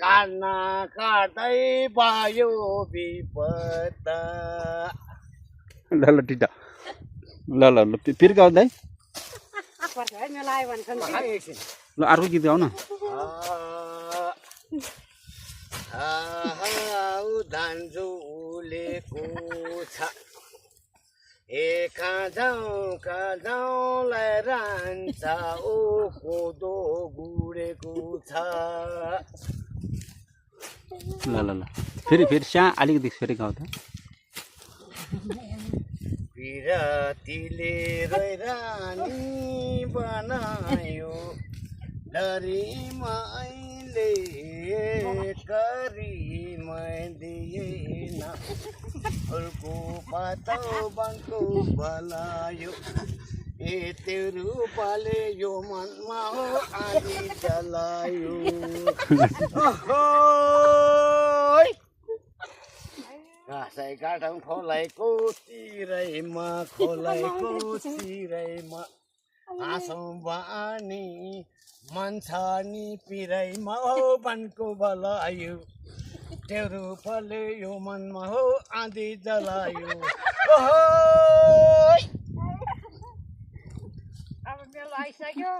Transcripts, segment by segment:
काट्ना काट्दै भयो विपद ल ल टिटा ल ल ल फेरि गाउ दाइ ल अर्को गीत गाउ न धान्जु उलेको छ काजाउलाई रान्छ ओ कोदो गुडेको छ ल ल ल फेरि सा अलिकति फेरि गाउ त पिरतीले रानी बनायो डरीमा अहिले करीमा दिएन फुलको पातो बनको बलायो ए त्यो रूपले यो मनमा हो आदि जलायो घाँसै काटौँ खोलाइको चिरैमा हाँसौँ बानी मन छ नि पिरैमा हो वनको बलायो त्यो रूपले यो मनमा हो आँधी जलायो अब बेला आइसक्यो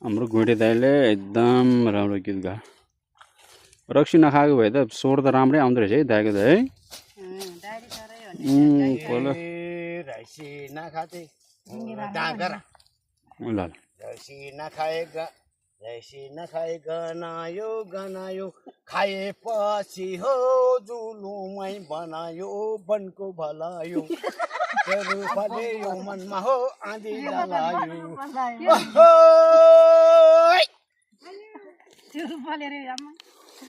हाम्रो घुँडे दाइले एकदम राम्रो गीत गा रक्सी नखाएको भए त स्वर त राम्रै आउँदो रहेछ है दाइको त है रक्सी नखाते डाँगर ल रक्सी नखाए गनायो खाएपछि हो जुलुमै बनायो वनको भलायो रूपले यो मनमा हो आँधी जलायो